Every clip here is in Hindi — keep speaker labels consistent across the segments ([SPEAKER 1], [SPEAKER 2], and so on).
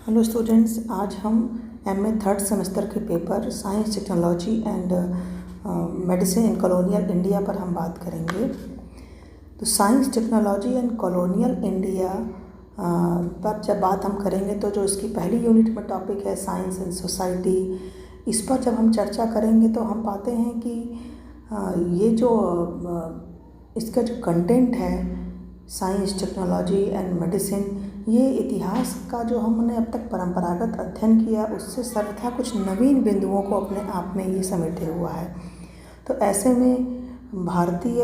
[SPEAKER 1] हेलो स्टूडेंट्स, आज हम एमए थर्ड सेमेस्टर के paper science technology and medicine in colonial India पर हम बात करेंगे। तो science technology and colonial India पर जब बात हम करेंगे तो जो इसकी पहली यूनिट में टॉपिक है साइंस एंड सोसाइटी, इस पर जब हम चर्चा करेंगे तो हम पाते हैं कि ये जो इसका जो कंटेंट है साइंस टेक्नोलॉजी एंड मेडिसिन, ये इतिहास का जो हमने अब तक परंपरागत अध्ययन किया उससे सर्वथा कुछ नवीन बिंदुओं को अपने आप में ये समेटे हुआ है। तो ऐसे में भारतीय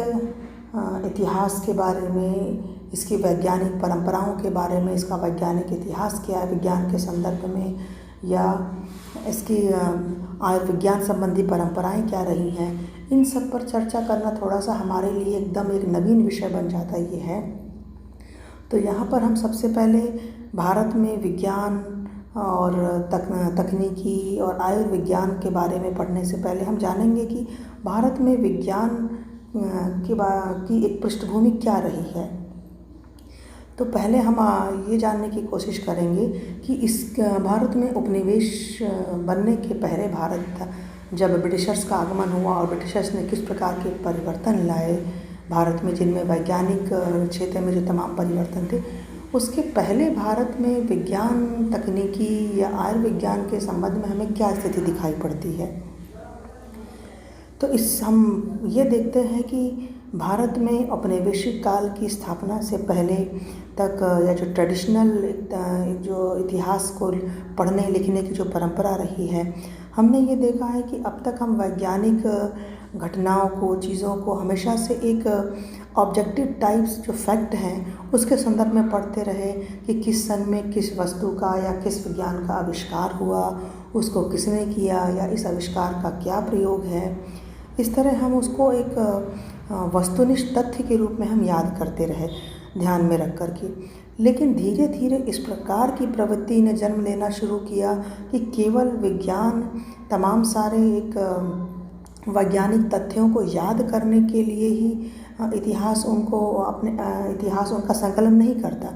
[SPEAKER 1] इतिहास के बारे में, इसकी वैज्ञानिक परंपराओं के बारे में, इसका वैज्ञानिक इतिहास क्या है विज्ञान के संदर्भ में, या इसकी आयुर्विज्ञान संबंधी परंपराएं क्या रही हैं, इन सब पर चर्चा करना थोड़ा सा हमारे लिए एकदम एक नवीन विषय बन जाता ये है। तो यहाँ पर हम सबसे पहले भारत में विज्ञान और तकनीकी और आयुर्विज्ञान के बारे में पढ़ने से पहले हम जानेंगे कि भारत में विज्ञान की एक पृष्ठभूमि क्या रही है। तो पहले हम ये जानने की कोशिश करेंगे कि इस भारत में उपनिवेश बनने के पहले भारत जब ब्रिटिशर्स का आगमन हुआ और ब्रिटिशर्स ने किस प्रकार के परिवर्तन लाए भारत में, जिनमें वैज्ञानिक क्षेत्र में जो तमाम परिवर्तन थे, उसके पहले भारत में विज्ञान, तकनीकी या आयुर्विज्ञान के संबंध में हमें क्या स्थिति दिखाई पड़ती है। तो हम ये देखते हैं कि भारत में औपनिवेशिक काल की स्थापना से पहले तक या जो ट्रेडिशनल जो इतिहास को पढ़ने लिखने की जो परंपरा रही है, हमने ये देखा है कि अब तक हम वैज्ञानिक घटनाओं को, चीज़ों को हमेशा से एक ऑब्जेक्टिव टाइप्स जो फैक्ट हैं उसके संदर्भ में पढ़ते रहे कि किस सन में किस वस्तु का या किस विज्ञान का आविष्कार हुआ, उसको किसने किया, या इस आविष्कार का क्या प्रयोग है। इस तरह हम उसको एक वस्तुनिष्ठ तथ्य के रूप में हम याद करते रहे ध्यान में रख कर के। लेकिन धीरे धीरे इस प्रकार की प्रवृत्ति ने जन्म लेना शुरू किया कि केवल विज्ञान तमाम सारे एक वैज्ञानिक तथ्यों को याद करने के लिए ही इतिहास उनका संकलन नहीं करता,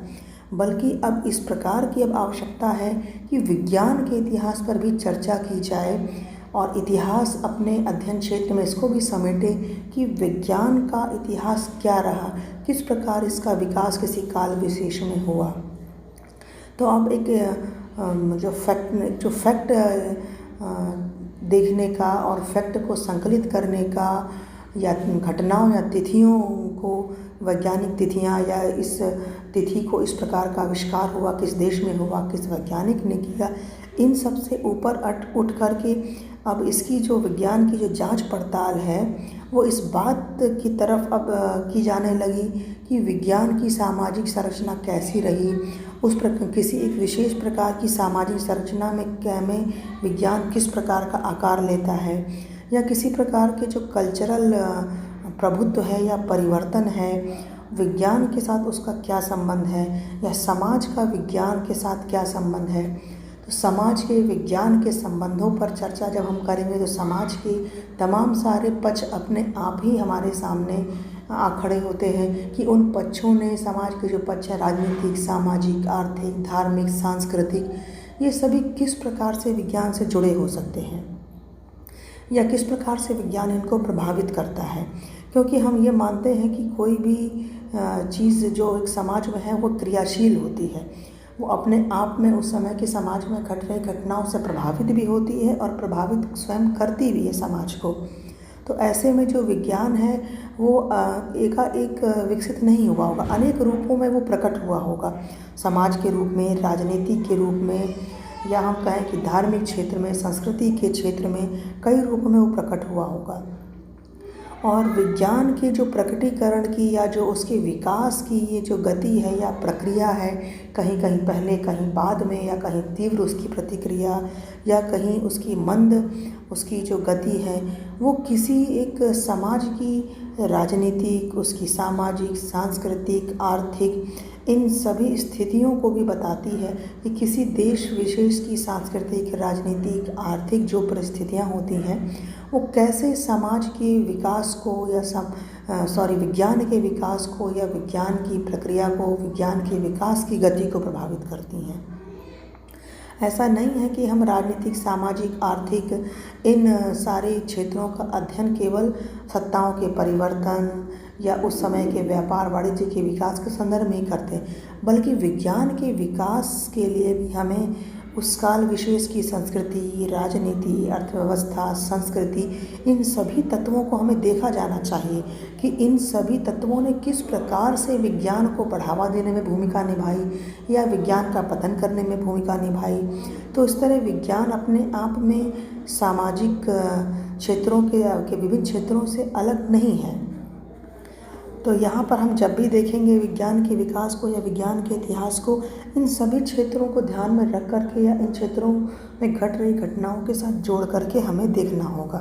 [SPEAKER 1] बल्कि अब इस प्रकार की अब आवश्यकता है कि विज्ञान के इतिहास पर भी चर्चा की जाए और इतिहास अपने अध्ययन क्षेत्र में इसको भी समेटे कि विज्ञान का इतिहास क्या रहा, किस प्रकार इसका विकास किसी काल विशेष में हुआ। तो अब एक जो फैक्ट देखने का और फैक्ट को संकलित करने का, या घटनाओं या तिथियों को, वैज्ञानिक तिथियां, या इस तिथि को इस प्रकार का आविष्कार हुआ, किस देश में हुआ, किस वैज्ञानिक ने किया, इन सब से ऊपर उठ कर के अब इसकी जो विज्ञान की जो जांच पड़ताल है वो इस बात की तरफ अब की जाने लगी कि विज्ञान की सामाजिक संरचना कैसी रही, उस प्रकार किसी एक विशेष प्रकार की सामाजिक संरचना में विज्ञान किस प्रकार का आकार लेता है, या किसी प्रकार के जो कल्चरल प्रभुत्व है या परिवर्तन है, विज्ञान के साथ उसका क्या संबंध है, या समाज का विज्ञान के साथ क्या संबंध है। तो समाज के विज्ञान के संबंधों पर चर्चा जब हम करेंगे तो समाज के तमाम सारे पक्ष अपने आप ही हमारे सामने आ खड़े होते हैं कि उन पक्षों ने, समाज के जो पक्ष हैं, राजनीतिक, सामाजिक, आर्थिक, धार्मिक, सांस्कृतिक, ये सभी किस प्रकार से विज्ञान से जुड़े हो सकते हैं या किस प्रकार से विज्ञान इनको प्रभावित करता है। क्योंकि हम ये मानते हैं कि कोई भी चीज़ जो एक समाज में है वो क्रियाशील होती है, वो अपने आप में उस समय के समाज में घट रही घटनाओं से प्रभावित भी होती है और प्रभावित स्वयं करती भी है समाज को। तो ऐसे में जो विज्ञान है वो एकाएक विकसित नहीं हुआ होगा, अनेक रूपों में वो प्रकट हुआ होगा, समाज के रूप में, राजनीति के रूप में, या हम कहें कि धार्मिक क्षेत्र में, संस्कृति के क्षेत्र में, कई रूपों में वो प्रकट हुआ होगा। और विज्ञान के जो प्रकटीकरण की या जो उसके विकास की ये जो गति है या प्रक्रिया है, कहीं कहीं पहले, कहीं बाद में, या कहीं तीव्र उसकी प्रतिक्रिया, या कहीं उसकी मंद उसकी जो गति है, वो किसी एक समाज की राजनीतिक, उसकी सामाजिक, सांस्कृतिक, आर्थिक, इन सभी स्थितियों को भी बताती है कि किसी देश विशेष की सांस्कृतिक, राजनीतिक, आर्थिक जो परिस्थितियाँ होती हैं वो कैसे समाज के विकास को या विज्ञान के विकास को या विज्ञान की प्रक्रिया को, विज्ञान के विकास की गति को प्रभावित करती हैं। ऐसा नहीं है कि हम राजनीतिक, सामाजिक, आर्थिक इन सारे क्षेत्रों का अध्ययन केवल सत्ताओं के परिवर्तन या उस समय के व्यापार वाणिज्य के विकास के संदर्भ में ही करते हैं, बल्कि विज्ञान के विकास के लिए भी हमें उस काल विशेष की संस्कृति, राजनीति, अर्थव्यवस्था, संस्कृति, इन सभी तत्वों को हमें देखा जाना चाहिए कि इन सभी तत्वों ने किस प्रकार से विज्ञान को बढ़ावा देने में भूमिका निभाई या विज्ञान का पतन करने में भूमिका निभाई। तो इस तरह विज्ञान अपने आप में सामाजिक क्षेत्रों के विभिन्न क्षेत्रों से अलग नहीं है। तो यहाँ पर हम जब भी देखेंगे विज्ञान के विकास को या विज्ञान के इतिहास को, इन सभी क्षेत्रों को ध्यान में रख करके या इन क्षेत्रों में घट रही घटनाओं के साथ जोड़ करके हमें देखना होगा।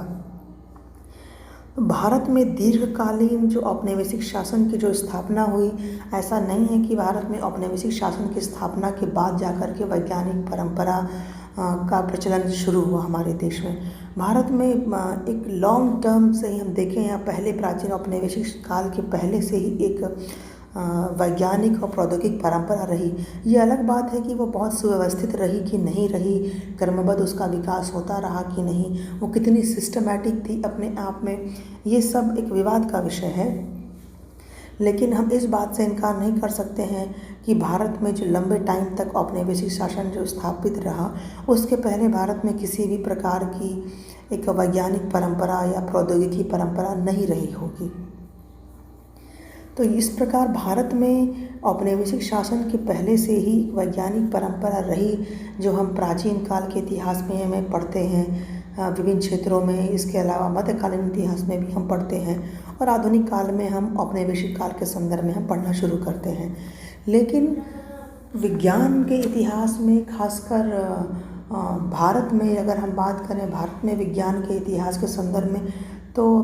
[SPEAKER 1] भारत में दीर्घकालीन जो औपनिवेशिक शासन की जो स्थापना हुई, ऐसा नहीं है कि भारत में औपनिवेशिक शासन की स्थापना के बाद जाकर के वैज्ञानिक परंपरा का प्रचलन शुरू हुआ हमारे देश में। भारत में एक लॉन्ग टर्म से ही हम देखें या पहले प्राचीन औपनिवेशिक काल के पहले से ही एक वैज्ञानिक और प्रौद्योगिक परंपरा रही। ये अलग बात है कि वो बहुत सुव्यवस्थित रही कि नहीं रही, क्रमबद्ध उसका विकास होता रहा कि नहीं, वो कितनी सिस्टमैटिक थी अपने आप में, ये सब एक विवाद का विषय है। लेकिन हम इस बात से इनकार नहीं कर सकते हैं कि भारत में जो लंबे टाइम तक औपनिवेशिक शासन जो स्थापित रहा, उसके पहले भारत में किसी भी प्रकार की एक वैज्ञानिक परंपरा या प्रौद्योगिकी परंपरा नहीं रही होगी। तो इस प्रकार भारत में औपनिवेशिक शासन के पहले से ही वैज्ञानिक परंपरा रही, जो हम प्राचीन काल के इतिहास में हमें पढ़ते हैं विभिन्न क्षेत्रों में। इसके अलावा मध्यकालीन इतिहास में भी हम पढ़ते हैं और आधुनिक काल में हम औपनिवेशिक काल के संदर्भ में हम पढ़ना शुरू करते हैं। लेकिन विज्ञान के इतिहास में खासकर भारत में अगर हम बात करें, भारत में विज्ञान के इतिहास के संदर्भ में, तो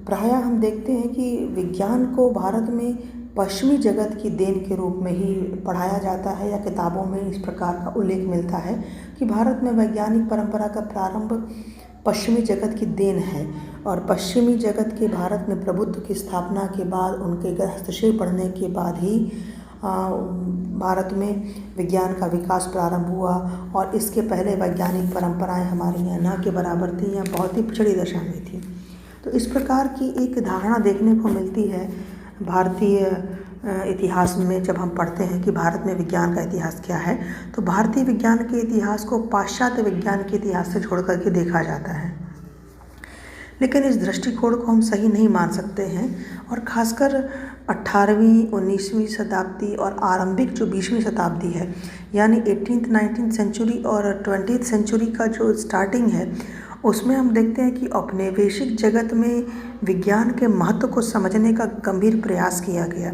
[SPEAKER 1] प्रायः हम देखते हैं कि विज्ञान को भारत में पश्चिमी जगत की देन के रूप में ही पढ़ाया जाता है या किताबों में इस प्रकार का उल्लेख मिलता है कि भारत में वैज्ञानिक परंपरा का प्रारंभ पश्चिमी जगत की देन है। और पश्चिमी जगत के भारत में प्रभुत्व की स्थापना के बाद, उनके हस्तक्षेप बढ़ने के बाद ही भारत में विज्ञान का विकास प्रारंभ हुआ। और इसके पहले वैज्ञानिक परंपराएं हमारे यहाँ ना के बराबर थी या बहुत ही पिछड़ी दशा में थी। तो इस प्रकार की एक धारणा देखने को मिलती है भारतीय इतिहास में। जब हम पढ़ते हैं कि भारत में विज्ञान का इतिहास क्या है, तो भारतीय विज्ञान के इतिहास को पाश्चात्य विज्ञान के इतिहास से जोड़ करके देखा जाता है। लेकिन इस दृष्टिकोण को हम सही नहीं मान सकते हैं। और ख़ासकर 18वीं 19वीं शताब्दी और आरंभिक जो 20वीं शताब्दी है, यानी 18th 19th सेंचुरी और 20th सेंचुरी का जो स्टार्टिंग है, उसमें हम देखते हैं कि औपनिवेशिक जगत में विज्ञान के महत्व को समझने का गंभीर प्रयास किया गया।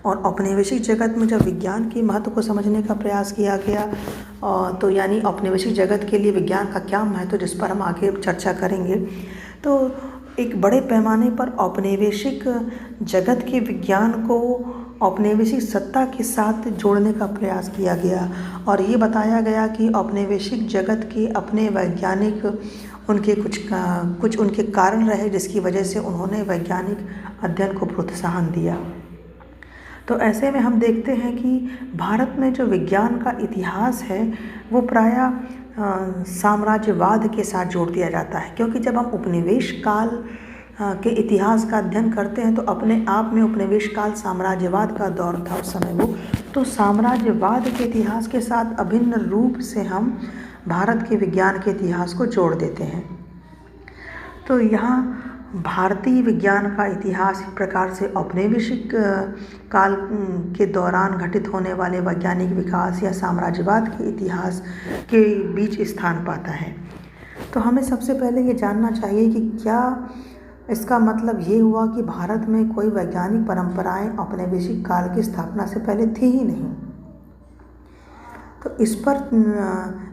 [SPEAKER 1] और औपनिवेशिक जगत में जब विज्ञान के महत्व को समझने का प्रयास किया गया, तो यानी औपनिवेशिक जगत के लिए विज्ञान का क्या महत्व, जिस पर हम आगे चर्चा करेंगे, तो एक बड़े पैमाने पर औपनिवेशिक जगत के विज्ञान को औपनिवेशिक सत्ता के साथ जोड़ने का प्रयास किया गया। और ये बताया गया कि औपनिवेशिक जगत के अपने वैज्ञानिक उनके कुछ उनके कारण रहे, जिसकी वजह से उन्होंने वैज्ञानिक अध्ययन को प्रोत्साहन दिया। तो ऐसे में हम देखते हैं कि भारत में जो विज्ञान का इतिहास है वो प्रायः साम्राज्यवाद के साथ जोड़ दिया जाता है, क्योंकि जब हम उपनिवेश काल के इतिहास का अध्ययन करते हैं तो अपने आप में उपनिवेश काल साम्राज्यवाद का दौर था उस समय वो। तो साम्राज्यवाद के इतिहास के साथ अभिन्न रूप से हम भारत के विज्ञान के इतिहास को जोड़ देते हैं। तो यहाँ भारतीय विज्ञान का इतिहास एक प्रकार से औपनिवेशिक काल के दौरान घटित होने वाले वैज्ञानिक विकास या साम्राज्यवाद के इतिहास के बीच स्थान पाता है। तो हमें सबसे पहले ये जानना चाहिए कि क्या इसका मतलब ये हुआ कि भारत में कोई वैज्ञानिक परंपराएं औपनिवेशिक काल की स्थापना से पहले थी ही नहीं। तो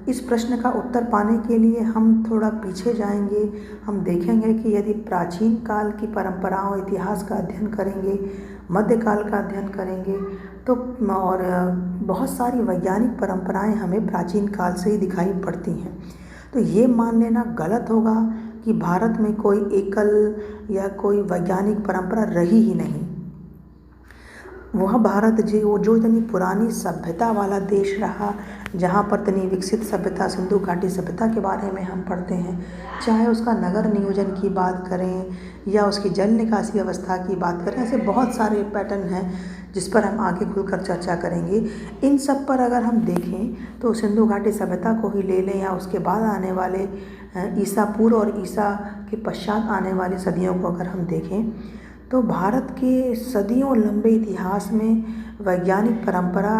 [SPEAKER 1] इस प्रश्न का उत्तर पाने के लिए हम थोड़ा पीछे जाएंगे। हम देखेंगे कि यदि प्राचीन काल की परंपराओं इतिहास का अध्ययन करेंगे, मध्यकाल का अध्ययन करेंगे, तो और बहुत सारी वैज्ञानिक परंपराएं हमें प्राचीन काल से ही दिखाई पड़ती हैं। तो ये मान लेना गलत होगा कि भारत में कोई एकल या कोई वैज्ञानिक परंपरा रही ही नहीं। वह भारत जो इतनी पुरानी सभ्यता वाला देश रहा, जहाँ पर इतनी विकसित सभ्यता सिंधु घाटी सभ्यता के बारे में हम पढ़ते हैं, चाहे उसका नगर नियोजन की बात करें या उसकी जल निकासी व्यवस्था की बात करें, ऐसे बहुत सारे पैटर्न हैं जिस पर हम आगे खुलकर चर्चा करेंगे। इन सब पर अगर हम देखें तो सिंधु घाटी सभ्यता को ही ले लें या उसके बाद आने वाले ईसा पूर्व और ईसा के पश्चात आने वाली सदियों को अगर हम देखें तो भारत के सदियों लंबे इतिहास में वैज्ञानिक परंपरा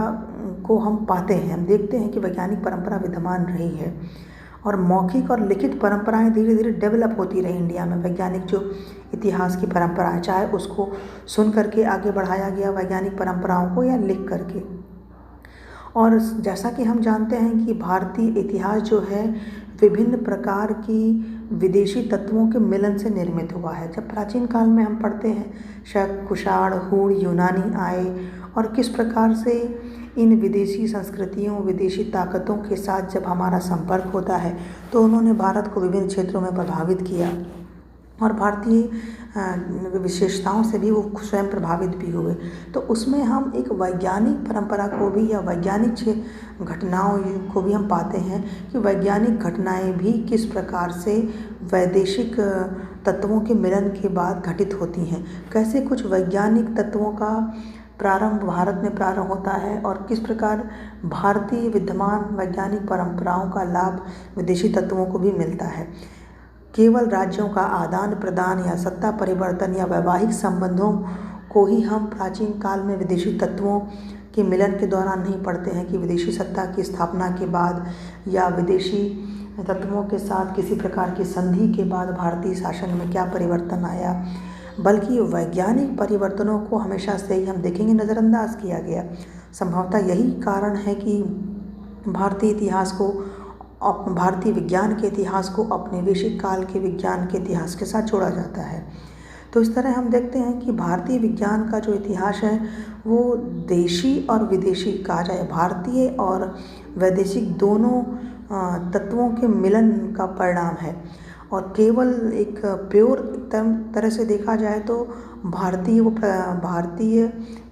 [SPEAKER 1] को हम पाते हैं। हम देखते हैं कि वैज्ञानिक परंपरा विद्यमान रही है और मौखिक और लिखित परंपराएं धीरे धीरे डेवलप होती रही इंडिया में। वैज्ञानिक जो इतिहास की परंपराएं, चाहे उसको सुन करके आगे बढ़ाया गया वैज्ञानिक परंपराओं को या लिख करके। और जैसा कि हम जानते हैं कि भारतीय इतिहास जो है विभिन्न प्रकार की विदेशी तत्वों के मिलन से निर्मित हुआ है। जब प्राचीन काल में हम पढ़ते हैं शक, कुषाण, हूण, यूनानी आए और किस प्रकार से इन विदेशी संस्कृतियों, विदेशी ताकतों के साथ जब हमारा संपर्क होता है तो उन्होंने भारत को विभिन्न क्षेत्रों में प्रभावित किया और भारतीय विशेषताओं से भी वो स्वयं प्रभावित भी हुए। तो उसमें हम एक वैज्ञानिक परंपरा को भी या वैज्ञानिक घटनाओं को भी हम पाते हैं कि वैज्ञानिक घटनाएं भी किस प्रकार से वैदेशिक तत्वों के मिलन के बाद घटित होती हैं। कैसे कुछ वैज्ञानिक तत्वों का प्रारंभ भारत में प्रारंभ होता है और किस प्रकार भारतीय विद्यमान वैज्ञानिक परंपराओं का लाभ विदेशी तत्वों को भी मिलता है। केवल राज्यों का आदान प्रदान या सत्ता परिवर्तन या वैवाहिक संबंधों को ही हम प्राचीन काल में विदेशी तत्वों के मिलन के दौरान नहीं पढ़ते हैं कि विदेशी सत्ता की स्थापना के बाद या विदेशी तत्वों के साथ किसी प्रकार की संधि के बाद भारतीय शासन में क्या परिवर्तन आया, बल्कि वैज्ञानिक परिवर्तनों को हमेशा से ही हम देखेंगे नज़रअंदाज किया गया। संभवतः यही कारण है कि भारतीय इतिहास को, भारतीय विज्ञान के इतिहास को औपनिवेशिक काल के विज्ञान के इतिहास के साथ जोड़ा जाता है। तो इस तरह हम देखते हैं कि भारतीय विज्ञान का जो इतिहास है वो देशी और विदेशी कहा जाए, भारतीय और वैदेशिक दोनों तत्वों के मिलन का परिणाम है और केवल एक प्योर तरह से देखा जाए तो भारतीय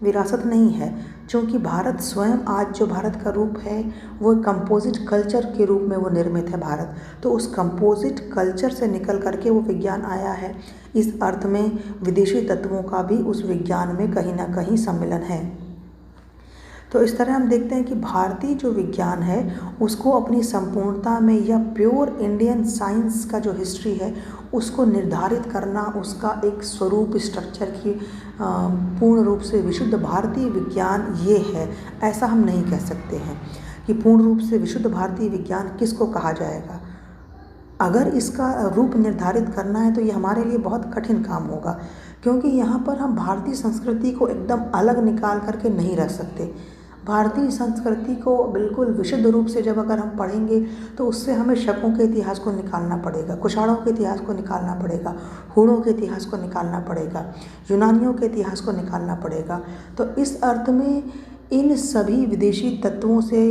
[SPEAKER 1] विरासत नहीं है, क्योंकि भारत स्वयं आज जो भारत का रूप है वो कंपोजिट कल्चर के रूप में वो निर्मित है भारत। तो उस कंपोजिट कल्चर से निकल करके वो विज्ञान आया है। इस अर्थ में विदेशी तत्वों का भी उस विज्ञान में कहीं ना कहीं सम्मिलन है। तो इस तरह हम देखते हैं कि भारतीय जो विज्ञान है उसको अपनी संपूर्णता में या प्योर इंडियन साइंस का जो हिस्ट्री है उसको निर्धारित करना, उसका एक स्वरूप स्ट्रक्चर की पूर्ण रूप से विशुद्ध भारतीय विज्ञान ये है, ऐसा हम नहीं कह सकते हैं कि पूर्ण रूप से विशुद्ध भारतीय विज्ञान किसको कहा जाएगा। अगर इसका रूप निर्धारित करना है तो ये हमारे लिए बहुत कठिन काम होगा, क्योंकि यहाँ पर हम भारतीय संस्कृति को एकदम अलग निकाल करके नहीं रख सकते। भारतीय संस्कृति को बिल्कुल विशुद्ध रूप से जब अगर हम पढ़ेंगे तो उससे हमें शकों के इतिहास को निकालना पड़ेगा, कुषाणों के इतिहास को निकालना पड़ेगा, हूणों के इतिहास को निकालना पड़ेगा, यूनानियों के इतिहास को निकालना पड़ेगा। तो इस अर्थ में इन सभी विदेशी तत्वों से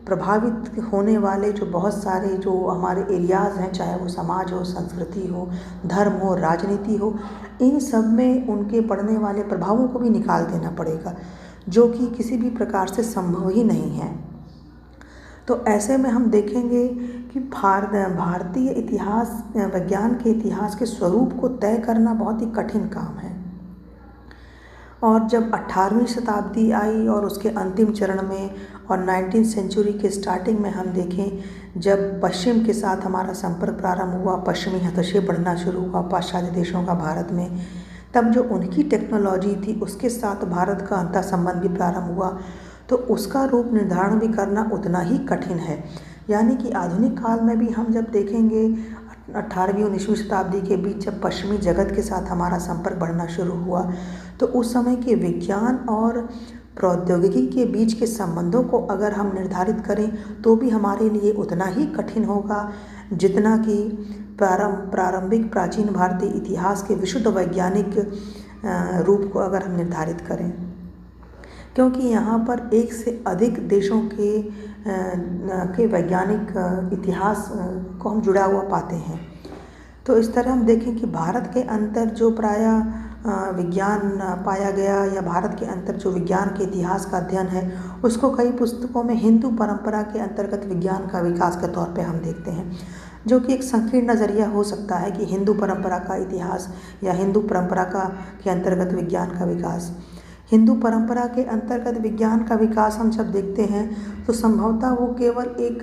[SPEAKER 1] प्रभावित होने वाले जो बहुत सारे जो हमारे एरियाज़ हैं, चाहे वो समाज हो, संस्कृति हो, धर्म हो, राजनीति हो, इन सब में उनके पड़ने वाले प्रभावों को भी निकाल देना पड़ेगा, जो कि किसी भी प्रकार से संभव ही नहीं है। तो ऐसे में हम देखेंगे कि भारतीय इतिहास, विज्ञान के इतिहास के स्वरूप को तय करना बहुत ही कठिन काम है। और जब 18वीं शताब्दी आई और उसके अंतिम चरण में और 19th सेंचुरी के स्टार्टिंग में हम देखें, जब पश्चिम के साथ हमारा संपर्क प्रारंभ हुआ, पश्चिमी हस्तक्षेप बढ़ना शुरू हुआ पाश्चात्य देशों का भारत में, तब जो उनकी टेक्नोलॉजी थी उसके साथ भारत का अंतर संबंध भी प्रारंभ हुआ। तो उसका रूप निर्धारण भी करना उतना ही कठिन है। यानी कि आधुनिक काल में भी हम जब देखेंगे 18वीं 19वीं शताब्दी के बीच जब पश्चिमी जगत के साथ हमारा संपर्क बढ़ना शुरू हुआ, तो उस समय के विज्ञान और प्रौद्योगिकी के बीच के संबंधों को अगर हम निर्धारित करें तो भी हमारे लिए उतना ही कठिन होगा जितना कि प्रारंभिक प्राचीन भारतीय इतिहास के विशुद्ध वैज्ञानिक रूप को अगर हम निर्धारित करें, क्योंकि यहाँ पर एक से अधिक देशों के वैज्ञानिक इतिहास को हम जुड़ा हुआ पाते हैं। तो इस तरह हम देखें कि भारत के अंदर जो प्रायः विज्ञान पाया गया या भारत के अंदर जो विज्ञान के इतिहास का अध्ययन है उसको कई पुस्तकों में हिंदू परंपरा के अंतर्गत विज्ञान का विकास के तौर पे हम देखते हैं, जो कि एक संकीर्ण नज़रिया हो सकता है कि हिंदू परंपरा का इतिहास या हिंदू परंपरा के अंतर्गत विज्ञान का विकास। हिंदू परंपरा के अंतर्गत विज्ञान का विकास हम जब देखते हैं तो संभवतः वो केवल एक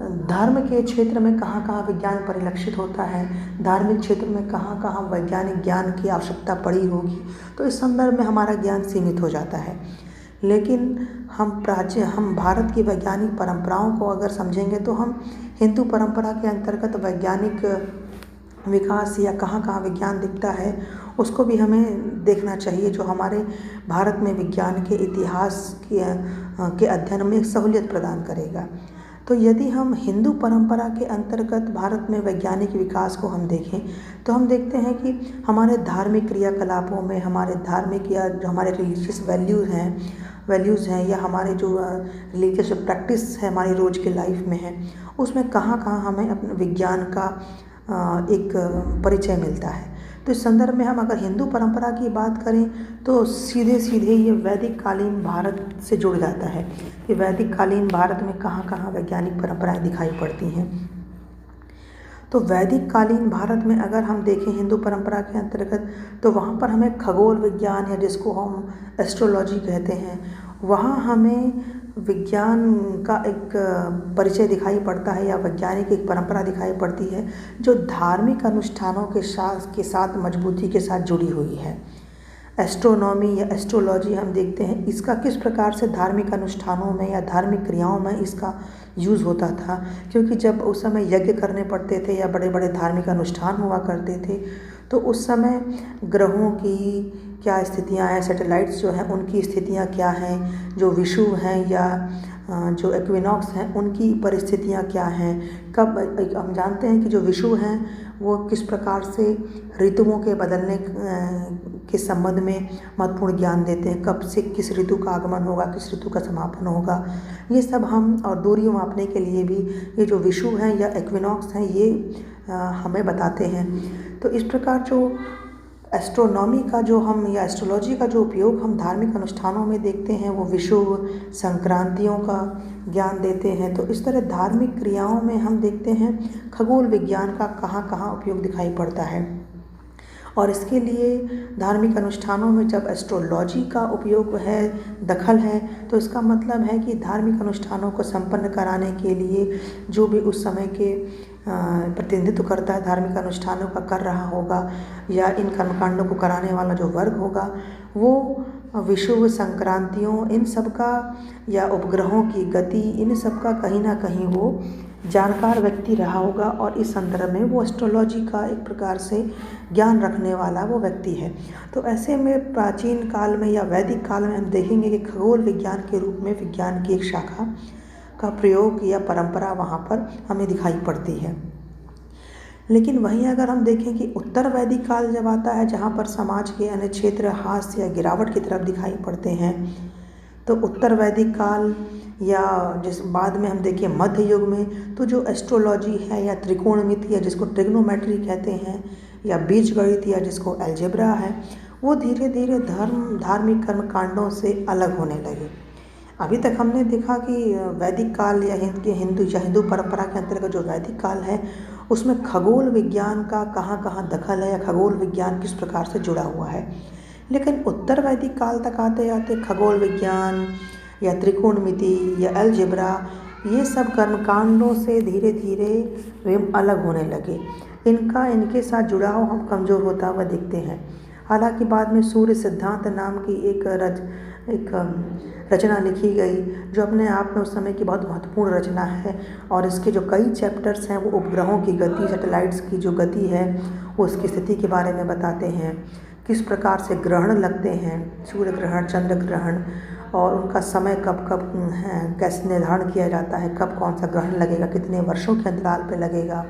[SPEAKER 1] धर्म के क्षेत्र में कहाँ कहाँ विज्ञान परिलक्षित होता है, धार्मिक क्षेत्र में कहाँ कहाँ वैज्ञानिक ज्ञान की आवश्यकता पड़ी होगी, तो इस संदर्भ में हमारा ज्ञान सीमित हो जाता है। लेकिन हम भारत की वैज्ञानिक परंपराओं को अगर समझेंगे तो हम हिंदू परंपरा के अंतर्गत वैज्ञानिक विकास या कहाँ कहाँ विज्ञान दिखता है उसको भी हमें देखना चाहिए, जो हमारे भारत में विज्ञान के इतिहास के अध्ययन में एक सहूलियत प्रदान करेगा। तो यदि हम हिंदू परंपरा के अंतर्गत भारत में वैज्ञानिक विकास को हम देखें तो हम देखते हैं कि हमारे धार्मिक क्रियाकलापों में, हमारे धार्मिक या जो हमारे रिलीजियस वैल्यूज़ हैं या हमारे जो रिलीजियस प्रैक्टिस है हमारी रोज़ की लाइफ में है, उसमें कहाँ कहाँ हमें अपने विज्ञान का एक परिचय मिलता है। तो इस संदर्भ में हम अगर हिंदू परंपरा की बात करें तो सीधे सीधे ये वैदिक कालीन भारत से जुड़ जाता है कि वैदिक कालीन भारत में कहाँ कहाँ वैज्ञानिक परंपराएं दिखाई पड़ती हैं। तो वैदिक कालीन भारत में अगर हम देखें हिंदू परंपरा के अंतर्गत तो वहाँ पर हमें खगोल विज्ञान या जिसको हम एस्ट्रोलॉजी कहते हैं, वहाँ हमें विज्ञान का एक परिचय दिखाई पड़ता है या वैज्ञानिक एक परंपरा दिखाई पड़ती है जो धार्मिक अनुष्ठानों के साथ मजबूती के साथ जुड़ी हुई है। एस्ट्रोनॉमी या एस्ट्रोलॉजी हम देखते हैं इसका किस प्रकार से धार्मिक अनुष्ठानों में या धार्मिक क्रियाओं में इसका यूज़ होता था, क्योंकि जब उस समय यज्ञ करने पड़ते थे या बड़े बड़े धार्मिक अनुष्ठान हुआ करते थे तो उस समय ग्रहों की क्या स्थितियां हैं, सैटेलाइट्स जो हैं उनकी स्थितियां क्या हैं, जो विषुव हैं या जो इक्विनॉक्स हैं उनकी परिस्थितियां क्या हैं, कब हम जानते हैं कि जो विषुव हैं वो किस प्रकार से ऋतुओं के बदलने के संबंध में महत्वपूर्ण ज्ञान देते हैं, कब से किस ऋतु का आगमन होगा, किस ऋतु का समापन होगा, ये सब हम और दूरी मापने के लिए भी ये जो विषुव हैं या इक्विनॉक्स हैं ये हमें बताते हैं। तो इस प्रकार जो एस्ट्रोनॉमी का जो हम या एस्ट्रोलॉजी का जो उपयोग हम धार्मिक अनुष्ठानों में देखते हैं वो विषुव संक्रांतियों का ज्ञान देते हैं। तो इस तरह धार्मिक क्रियाओं में हम देखते हैं खगोल विज्ञान का कहाँ कहाँ उपयोग दिखाई पड़ता है। और इसके लिए धार्मिक अनुष्ठानों में जब एस्ट्रोलॉजी का उपयोग है, दखल है, तो इसका मतलब है कि धार्मिक अनुष्ठानों को संपन्न कराने के लिए जो भी उस समय के प्रतिनिधित्व करता है धार्मिक अनुष्ठानों का कर रहा होगा या इन कर्मकांडों को कराने वाला जो वर्ग होगा वो विषुव संक्रांतियों इन सब का या उपग्रहों की गति इन सब का कहीं ना कहीं वो जानकार व्यक्ति रहा होगा और इस संदर्भ में वो एस्ट्रोलॉजी का एक प्रकार से ज्ञान रखने वाला वो व्यक्ति है। तो ऐसे में प्राचीन काल में या वैदिक काल में हम देखेंगे कि खगोल विज्ञान के रूप में विज्ञान की एक शाखा का प्रयोग या परंपरा वहाँ पर हमें दिखाई पड़ती है। लेकिन वहीं अगर हम देखें कि उत्तर वैदिक काल जब आता है जहाँ पर समाज के अन्य क्षेत्र हास्य या गिरावट की तरफ दिखाई पड़ते हैं, तो उत्तर वैदिक काल या जिस बाद में हम देखें मध्य युग में तो जो एस्ट्रोलॉजी है या त्रिकोणमिति या जिसको ट्रिग्नोमेट्री कहते हैं या बीजगणित या जिसको अलजेब्रा है वो धीरे धीरे धार्मिक कर्मकांडों से अलग होने लगे। अभी तक हमने देखा कि वैदिक काल या हिंदू परंपरा के अंतर्गत जो वैदिक काल है उसमें खगोल विज्ञान का कहाँ कहाँ दखल है या खगोल विज्ञान किस प्रकार से जुड़ा हुआ है। लेकिन उत्तर वैदिक काल तक आते आते खगोल विज्ञान या त्रिकोणमिति या अलजेब्रा ये सब कर्मकांडों से धीरे धीरे वे अलग होने लगे। इनके साथ जुड़ाव हम कमज़ोर होता हुआ दिखते हैं। हालांकि बाद में सूर्य सिद्धांत नाम की एक रचना लिखी गई जो अपने आप में उस समय की बहुत महत्वपूर्ण रचना है और इसके जो कई चैप्टर्स हैं वो उपग्रहों की गति, सैटेलाइट्स की जो गति है वो उसकी स्थिति के बारे में बताते हैं, किस प्रकार से ग्रहण लगते हैं, सूर्य ग्रहण, चंद्र ग्रहण और उनका समय कब कब है, कैसे निर्धारण किया जाता है, कब कौन सा ग्रहण लगेगा, कितने वर्षों के अंतराल पे लगेगा,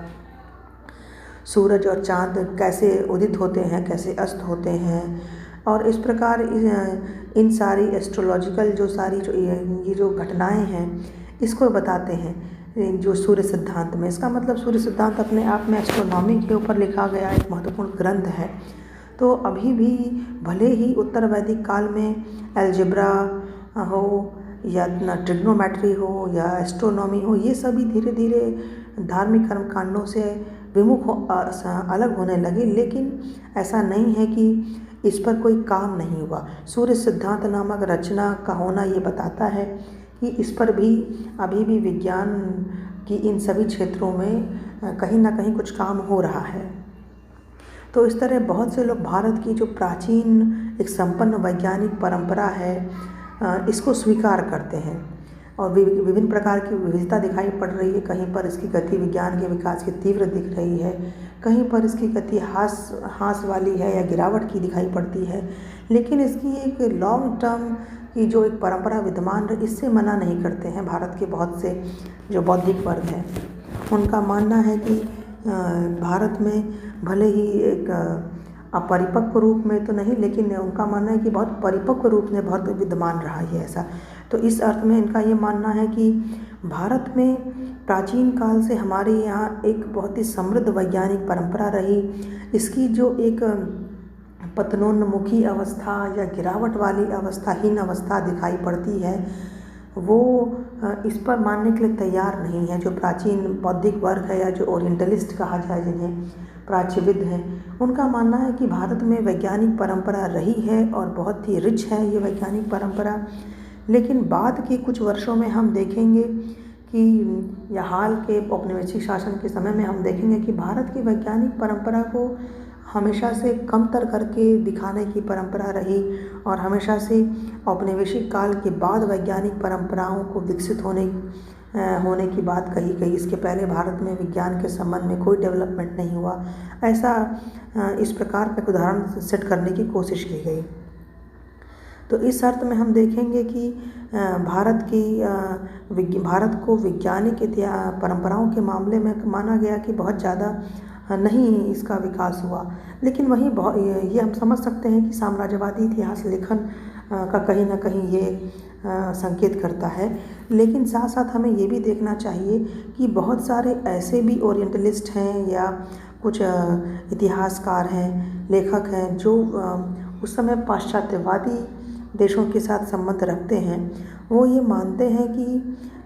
[SPEAKER 1] सूरज और चाँद कैसे उदित होते हैं, कैसे अस्त होते हैं और इस प्रकार इन सारी एस्ट्रोलॉजिकल जो घटनाएं हैं इसको बताते हैं जो सूर्य सिद्धांत में। इसका मतलब सूर्य सिद्धांत अपने आप में एस्ट्रोनॉमी के ऊपर लिखा गया एक महत्वपूर्ण ग्रंथ है तो अभी भी भले ही उत्तर वैदिक काल में एल्जेब्रा हो या ट्रिग्नोमेट्री हो या एस्ट्रोनॉमी हो, ये सभी धीरे धीरे धार्मिक कर्मकांडों से विमुख अलग होने लगे, लेकिन ऐसा नहीं है कि इस पर कोई काम नहीं हुआ। सूर्य सिद्धांत नामक रचना का होना ये बताता है कि इस पर भी अभी भी विज्ञान की इन सभी क्षेत्रों में कहीं ना कहीं कुछ काम हो रहा है। तो इस तरह बहुत से लोग भारत की जो प्राचीन एक संपन्न वैज्ञानिक परंपरा है इसको स्वीकार करते हैं और विभिन्न प्रकार की विविधता दिखाई पड़ रही है। कहीं पर इसकी गति विज्ञान के विकास की तीव्र दिख रही है, कहीं पर इसकी गति हास वाली है या गिरावट की दिखाई पड़ती है, लेकिन इसकी एक लॉन्ग टर्म की जो एक परंपरा विद्यमान है इससे मना नहीं करते हैं। भारत के बहुत से जो बौद्धिक वर्ग हैं उनका मानना है कि भारत में भले ही एक अपरिपक्व रूप में तो नहीं, लेकिन उनका मानना है कि बहुत परिपक्व रूप में बहुत विद्यमान रहा है ऐसा। तो इस अर्थ में इनका ये मानना है कि भारत में प्राचीन काल से हमारे यहाँ एक बहुत ही समृद्ध वैज्ञानिक परंपरा रही। इसकी जो एक पतनोन्मुखी अवस्था या गिरावट वाली हीन अवस्था दिखाई पड़ती है, वो इस पर मानने के लिए तैयार नहीं है। जो प्राचीन बौद्धिक वर्ग है या जो ओरिएंटलिस्ट कहा जाए, जिन्हें प्राच्यविद हैं, उनका मानना है कि भारत में वैज्ञानिक परंपरा रही है और बहुत ही रिच है ये वैज्ञानिक परंपरा। लेकिन बाद के कुछ वर्षों में हम देखेंगे कि या हाल के औपनिवेशिक शासन के समय में हम देखेंगे कि भारत की वैज्ञानिक परंपरा को हमेशा से कमतर करके दिखाने की परंपरा रही और हमेशा से औपनिवेशिक काल के बाद वैज्ञानिक परंपराओं को विकसित होने की बात कही गई। इसके पहले भारत में विज्ञान के संबंध में कोई डेवलपमेंट नहीं हुआ, ऐसा इस प्रकार का उदाहरण सेट करने की कोशिश की गई। तो इस अर्थ में हम देखेंगे कि भारत को वैज्ञानिक परंपराओं के मामले में माना गया कि बहुत ज़्यादा नहीं इसका विकास हुआ। लेकिन वहीं ये हम समझ सकते हैं कि साम्राज्यवादी इतिहास लेखन का कहीं ना कहीं ये संकेत करता है। लेकिन साथ साथ हमें ये भी देखना चाहिए कि बहुत सारे ऐसे भी ओरिएंटलिस्ट हैं या कुछ इतिहासकार हैं, लेखक हैं, जो उस समय पाश्चात्यवादी देशों के साथ संबंध रखते हैं। वो ये मानते हैं कि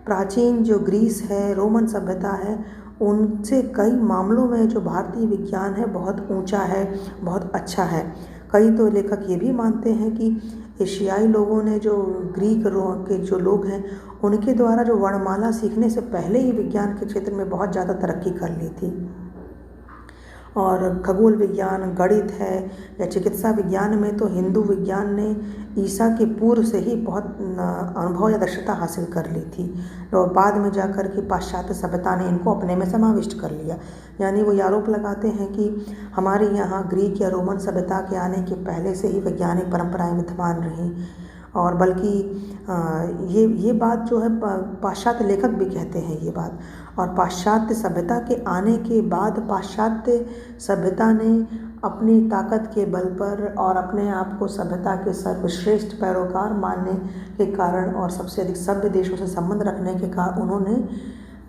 [SPEAKER 1] प्राचीन जो ग्रीस है, रोमन सभ्यता है, उनसे कई मामलों में जो भारतीय विज्ञान है बहुत ऊंचा है, बहुत अच्छा है। कई तो लेखक ये भी मानते हैं कि एशियाई लोगों ने जो ग्रीक के जो लोग हैं उनके द्वारा जो वर्णमाला सीखने से पहले ही विज्ञान के क्षेत्र में बहुत ज़्यादा तरक्की कर ली थी। और खगोल विज्ञान, गणित है या चिकित्सा विज्ञान में तो हिंदू विज्ञान ने ईसा के पूर्व से ही बहुत अनुभव या दक्षता हासिल कर ली थी और बाद में जाकर के पाश्चात्य सभ्यता ने इनको अपने में समाविष्ट कर लिया। यानी वो आरोप लगाते हैं कि हमारे यहाँ ग्रीक या रोमन सभ्यता के आने के पहले से ही वैज्ञानिक परंपराएं विद्यमान रहीं। और बल्कि ये बात जो है पाश्चात्य लेखक भी कहते हैं ये बात। और पाश्चात्य सभ्यता के आने के बाद पाश्चात्य सभ्यता ने अपनी ताकत के बल पर और अपने आप को सभ्यता के सर्वश्रेष्ठ पैरोकार मानने के कारण और सबसे अधिक सभ्य देशों से संबंध रखने के कारण उन्होंने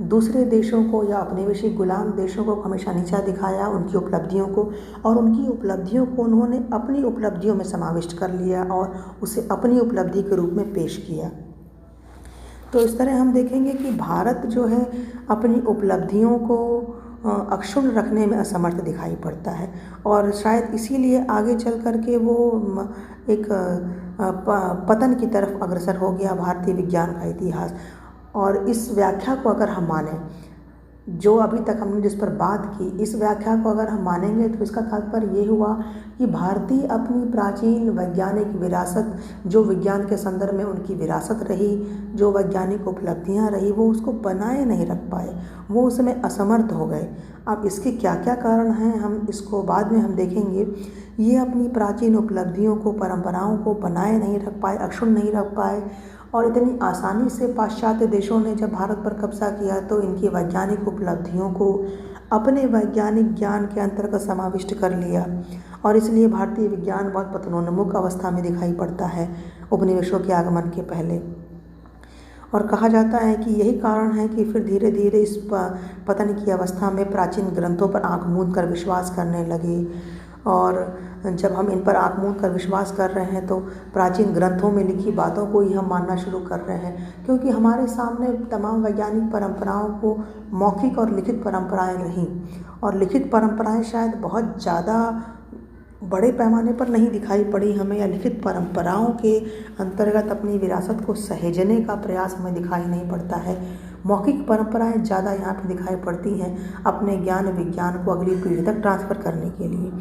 [SPEAKER 1] दूसरे देशों को या औपनिवेशी गुलाम देशों को हमेशा नीचा दिखाया, उनकी उपलब्धियों को, और उनकी उपलब्धियों को उन्होंने अपनी उपलब्धियों में समाविष्ट कर लिया और उसे अपनी उपलब्धि के रूप में पेश किया। तो इस तरह हम देखेंगे कि भारत जो है अपनी उपलब्धियों को अक्षुण्ण रखने में असमर्थ दिखाई पड़ता है और शायद इसीलिए आगे चल कर के वो एक पतन की तरफ अग्रसर हो गया भारतीय विज्ञान का इतिहास। और इस व्याख्या को अगर हम मानें, जो अभी तक हमने जिस पर बात की, इस व्याख्या को अगर हम मानेंगे तो इसका तात्पर्य ये हुआ कि भारतीय अपनी प्राचीन वैज्ञानिक विरासत, जो विज्ञान के संदर्भ में उनकी विरासत रही, जो वैज्ञानिक उपलब्धियां रही, वो उसको बनाए नहीं रख पाए, वो उसमें असमर्थ हो गए। अब इसके क्या क्या कारण हैं हम इसको बाद में हम देखेंगे। ये अपनी प्राचीन उपलब्धियों को, परंपराओं को बनाए नहीं रख पाए, अक्षुण्ण नहीं रख पाए और इतनी आसानी से पाश्चात्य देशों ने जब भारत पर कब्जा किया तो इनकी वैज्ञानिक उपलब्धियों को अपने वैज्ञानिक ज्ञान के अंतर्गत समाविष्ट कर लिया और इसलिए भारतीय विज्ञान बहुत पतनोन्मुख अवस्था में दिखाई पड़ता है उपनिवेशों के आगमन के पहले। और कहा जाता है कि यही कारण है कि फिर धीरे धीरे इस पतन की अवस्था में प्राचीन ग्रंथों पर आंख मूंद कर विश्वास करने लगे और जब हम इन पर आँख मूंद कर विश्वास कर रहे हैं तो प्राचीन ग्रंथों में लिखी बातों को ही हम मानना शुरू कर रहे हैं, क्योंकि हमारे सामने तमाम वैज्ञानिक परंपराओं को मौखिक और लिखित परंपराएं रहीं, और लिखित परंपराएं शायद बहुत ज़्यादा बड़े पैमाने पर नहीं दिखाई पड़ी हमें, या लिखित परंपराओं के अंतर्गत अपनी विरासत को सहेजने का प्रयास हमें दिखाई नहीं पड़ता है। मौखिक परंपराएं ज़्यादा यहाँ पे दिखाई पड़ती हैं अपने ज्ञान विज्ञान को अगली पीढ़ी तक ट्रांसफ़र करने के लिए।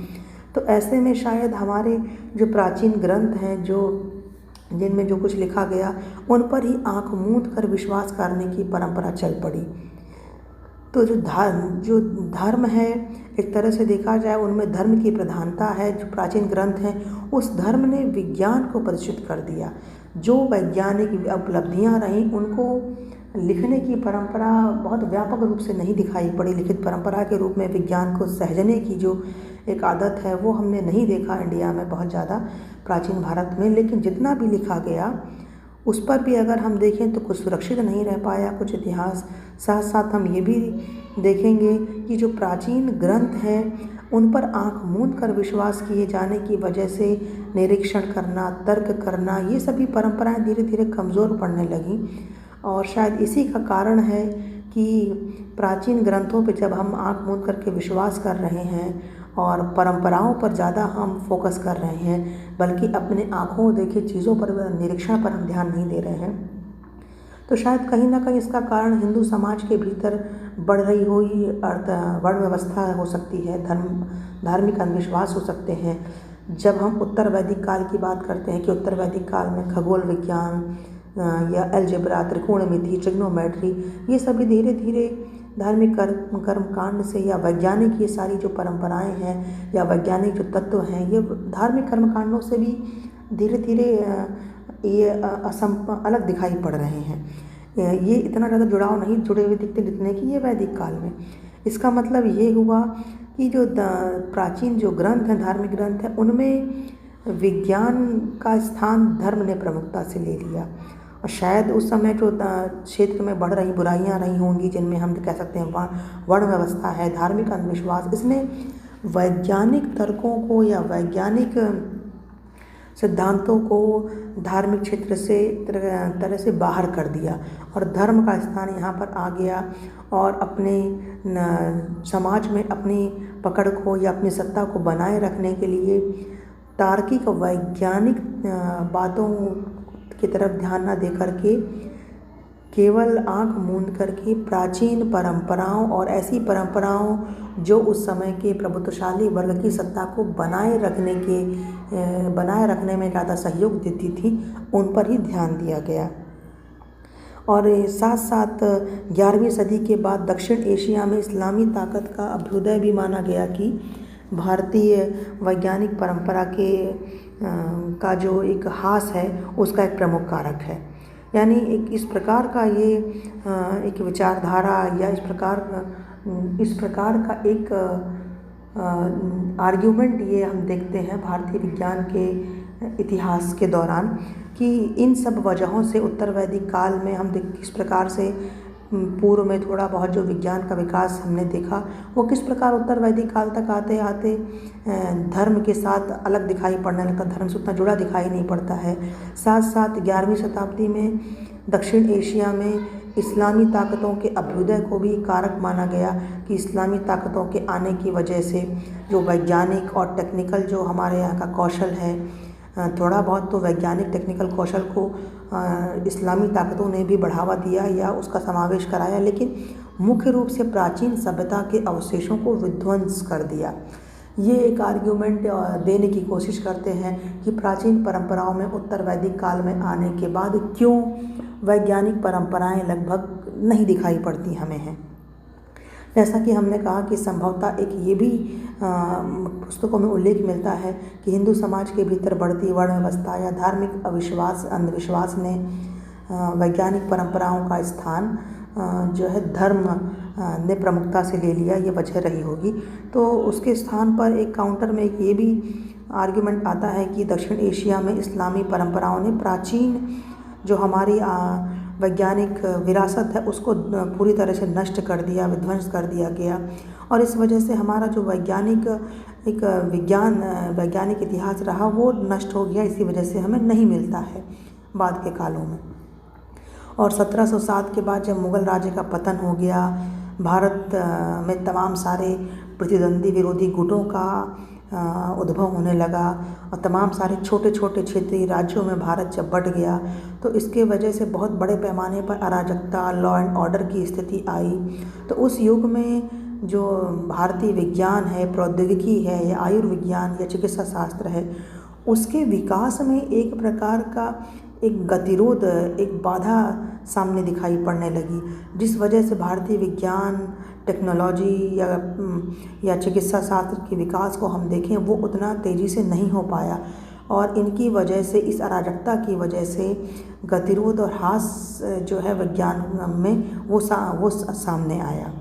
[SPEAKER 1] तो ऐसे में शायद हमारे जो प्राचीन ग्रंथ हैं, जिनमें जो कुछ लिखा गया, उन पर ही आँख मूंद कर विश्वास करने की परंपरा चल पड़ी। तो जो धर्म है, एक तरह से देखा जाए उनमें धर्म की प्रधानता है। जो प्राचीन ग्रंथ हैं, उस धर्म ने विज्ञान को प्रदर्शित कर दिया। जो वैज्ञानिक उपलब्धियां रहीं, उनको लिखने की परंपरा बहुत व्यापक रूप से नहीं दिखाई पड़ी। लिखित परंपरा के रूप में विज्ञान को सहेजने की जो एक आदत है, वो हमने नहीं देखा इंडिया में बहुत ज़्यादा, प्राचीन भारत में। लेकिन जितना भी लिखा गया उस पर भी अगर हम देखें तो कुछ सुरक्षित नहीं रह पाया, कुछ इतिहास। साथ साथ हम ये भी देखेंगे कि जो प्राचीन ग्रंथ हैं, उन पर आँख मूंद कर विश्वास किए जाने की वजह से निरीक्षण करना, तर्क करना, ये सभी परंपराएं धीरे धीरे कमज़ोर पड़ने लगीं। और शायद इसी का कारण है कि प्राचीन ग्रंथों पर जब हम आँख मूंद करके विश्वास कर रहे हैं और परंपराओं पर ज़्यादा हम फोकस कर रहे हैं, बल्कि अपने आँखों देखी चीज़ों पर, निरीक्षण पर हम ध्यान नहीं दे रहे हैं, तो शायद कहीं ना कहीं इसका कारण हिंदू समाज के भीतर बढ़ रही हुई वर्ण व्यवस्था हो सकती है, धार्मिक अंधविश्वास हो सकते हैं। जब हम उत्तर वैदिक काल की बात करते हैं कि उत्तर वैदिक काल में खगोल विज्ञान या अलजेब्रा, त्रिकोणमिति, ट्रिग्नोमेट्री, ये सभी धीरे धीरे धार्मिक कर्मकांड से या वैज्ञानिक ये सारी जो परंपराएं हैं या वैज्ञानिक जो तत्व हैं, ये धार्मिक कर्मकांडों से भी धीरे धीरे ये अलग दिखाई पड़ रहे हैं। ये इतना ज़्यादा जुड़ाव नहीं जुड़े हुए दिखते जितने कि ये वैदिक काल में। इसका मतलब ये हुआ कि जो प्राचीन जो ग्रंथ हैं, धार्मिक ग्रंथ हैं, उनमें विज्ञान का स्थान धर्म ने प्रमुखता से ले लिया। और शायद उस समय जो क्षेत्र में बढ़ रही बुराइयां रही होंगी, जिनमें हम कह सकते हैं वर्ण व्यवस्था है, धार्मिक अंधविश्वास, इसने वैज्ञानिक तर्कों को या वैज्ञानिक सिद्धांतों को धार्मिक क्षेत्र से तरह से बाहर कर दिया, और धर्म का स्थान यहाँ पर आ गया। और अपने समाज में अपनी पकड़ को या अपनी सत्ता को बनाए रखने के लिए तार्किक वैज्ञानिक बातों की तरफ ध्यान न दे करके केवल आँख मूंद करके प्राचीन परंपराओं और ऐसी परंपराओं जो उस समय के प्रभुत्वशाली वर्ग की सत्ता को बनाए रखने में ज़्यादा सहयोग देती थी, उन पर ही ध्यान दिया गया। और साथ साथ 11वीं सदी के बाद दक्षिण एशिया में इस्लामी ताकत का अभ्युदय भी माना गया कि भारतीय वैज्ञानिक परंपरा का जो एक ह्रास है, उसका एक प्रमुख कारक है। यानी इस प्रकार का ये एक विचारधारा या इस प्रकार का एक आर्ग्यूमेंट ये हम देखते हैं भारतीय विज्ञान के इतिहास के दौरान कि इन सब वजहों से उत्तर वैदिक काल में हम किस प्रकार से पूर्व में थोड़ा बहुत जो विज्ञान का विकास हमने देखा, वो किस प्रकार उत्तर वैदिक काल तक आते आते धर्म के साथ अलग दिखाई पड़ने लगता, धर्म से उतना जुड़ा दिखाई नहीं पड़ता है। साथ साथ 11वीं शताब्दी में दक्षिण एशिया में इस्लामी ताकतों के अभ्युदय को भी कारक माना गया कि इस्लामी ताकतों के आने की वजह से जो वैज्ञानिक और टेक्निकल जो हमारे यहाँ का कौशल है, थोड़ा बहुत तो वैज्ञानिक टेक्निकल कौशल को इस्लामी ताकतों ने भी बढ़ावा दिया या उसका समावेश कराया, लेकिन मुख्य रूप से प्राचीन सभ्यता के अवशेषों को विध्वंस कर दिया। ये एक आर्ग्यूमेंट देने की कोशिश करते हैं कि प्राचीन परंपराओं में उत्तर वैदिक काल में आने के बाद क्यों वैज्ञानिक परंपराएं लगभग नहीं दिखाई पड़ती हमें हैं। जैसा कि हमने कहा कि संभवतः एक ये भी पुस्तकों में उल्लेख मिलता है कि हिंदू समाज के भीतर बढ़ती वर्ण व्यवस्था या धार्मिक अंधविश्वास ने वैज्ञानिक परंपराओं का स्थान जो है धर्म ने प्रमुखता से ले लिया, ये वजह रही होगी। तो उसके स्थान पर एक काउंटर में एक ये भी आर्ग्यूमेंट आता है कि दक्षिण एशिया में इस्लामी परंपराओं ने प्राचीन जो हमारी वैज्ञानिक विरासत है उसको पूरी तरह से नष्ट कर दिया, विध्वंस कर दिया गया। और इस वजह से हमारा जो वैज्ञानिक इतिहास रहा वो नष्ट हो गया। इसी वजह से हमें नहीं मिलता है बाद के कालों में। और 1707 के बाद जब मुग़ल राज्य का पतन हो गया, भारत में तमाम सारे प्रतिद्वंदी विरोधी गुटों का उद्भव होने लगा और तमाम सारे छोटे छोटे क्षेत्रीय राज्यों में भारत जब बँट गया तो इसके वजह से बहुत बड़े पैमाने पर अराजकता, लॉ एंड ऑर्डर की स्थिति आई। तो उस युग में जो भारतीय विज्ञान है, प्रौद्योगिकी है, या आयुर्विज्ञान या चिकित्सा शास्त्र है, उसके विकास में एक प्रकार का एक गतिरोध, एक बाधा सामने दिखाई पड़ने लगी, जिस वजह से भारतीय विज्ञान, टेक्नोलॉजी या चिकित्सा शास्त्र के विकास को हम देखें वो उतना तेज़ी से नहीं हो पाया। और इनकी वजह से, इस अराजकता की वजह से गतिरोध और ह्रास जो है विज्ञान में वो सामने आया।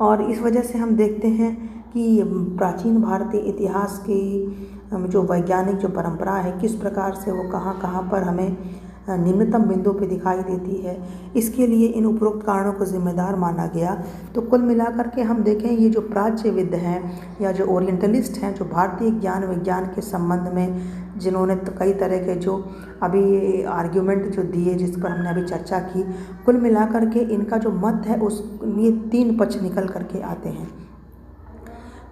[SPEAKER 1] और इस वजह से हम देखते हैं कि प्राचीन भारतीय इतिहास की जो वैज्ञानिक जो परंपरा है, किस प्रकार से वो कहाँ कहाँ पर हमें निम्नतम बिंदु पे दिखाई देती है। इसके लिए इन उपरोक्त कारणों को जिम्मेदार माना गया। तो कुल मिलाकर के हम देखें, ये जो प्राच्यविद हैं या जो ओरिएंटलिस्ट हैं, जो भारतीय ज्ञान विज्ञान के संबंध में जिन्होंने तो कई तरह के जो अभी आर्ग्यूमेंट जो दिए, जिस पर हमने अभी चर्चा की, कुल मिलाकर के इनका जो मत है उस ये 3 पक्ष निकल करके आते हैं।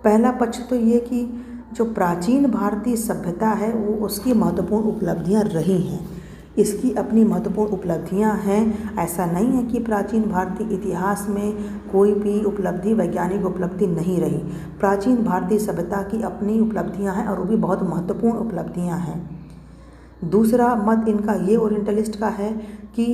[SPEAKER 1] पहला पक्ष तो ये कि जो प्राचीन भारतीय सभ्यता है वो उसकी महत्वपूर्ण उपलब्धियां रही हैं, इसकी अपनी महत्वपूर्ण उपलब्धियां हैं। ऐसा नहीं है कि प्राचीन भारतीय इतिहास में कोई भी उपलब्धि, वैज्ञानिक उपलब्धि नहीं रही। प्राचीन भारतीय सभ्यता की अपनी उपलब्धियां हैं और वो भी बहुत महत्वपूर्ण उपलब्धियां हैं। दूसरा मत इनका ये ओरिएंटलिस्ट का है कि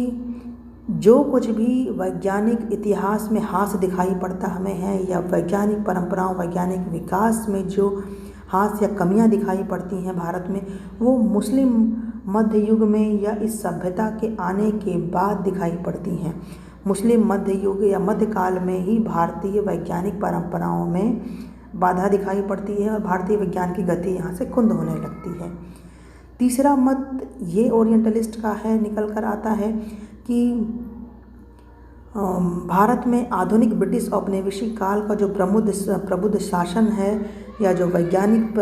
[SPEAKER 1] जो कुछ भी वैज्ञानिक इतिहास में हास दिखाई पड़ता हमें है, या वैज्ञानिक परंपराओं, वैज्ञानिक विकास में जो हास या कमियां दिखाई पड़ती हैं भारत में, वो मुस्लिम मध्य युग में या इस सभ्यता के आने के बाद दिखाई पड़ती हैं। मुस्लिम मध्य युग या मध्यकाल में ही भारतीय वैज्ञानिक परंपराओं में बाधा दिखाई पड़ती है और भारतीय विज्ञान की गति यहाँ से कुंद होने लगती है। तीसरा मत ये ओरिएंटलिस्ट का है, निकल कर आता है कि भारत में आधुनिक ब्रिटिश औपनिवेशिक काल का जो प्रबुद्ध शासन है या जो वैज्ञानिक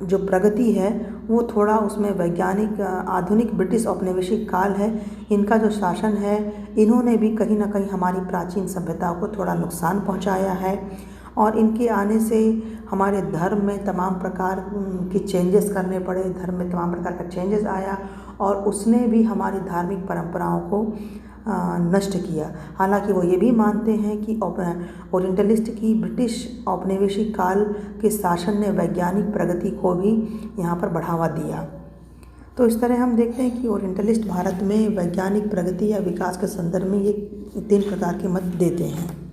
[SPEAKER 1] जो प्रगति है, वो थोड़ा उसमें वैज्ञानिक आधुनिक ब्रिटिश औपनिवेशिक काल है, इनका जो शासन है, इन्होंने भी कहीं ना कहीं हमारी प्राचीन सभ्यता को थोड़ा नुकसान पहुंचाया है। और इनके आने से हमारे धर्म में तमाम प्रकार के चेंजेस करने पड़े, धर्म में तमाम प्रकार का चेंजेस आया और उसने भी हमारी धार्मिक परंपराओं को नष्ट किया। हालांकि वो ये भी मानते हैं कि ओरिएंटलिस्ट की ब्रिटिश औपनिवेशिक काल के शासन ने वैज्ञानिक प्रगति को भी यहाँ पर बढ़ावा दिया। तो इस तरह हम देखते हैं कि ओरिएंटलिस्ट भारत में वैज्ञानिक प्रगति या विकास के संदर्भ में ये 3 प्रकार के मत देते हैं।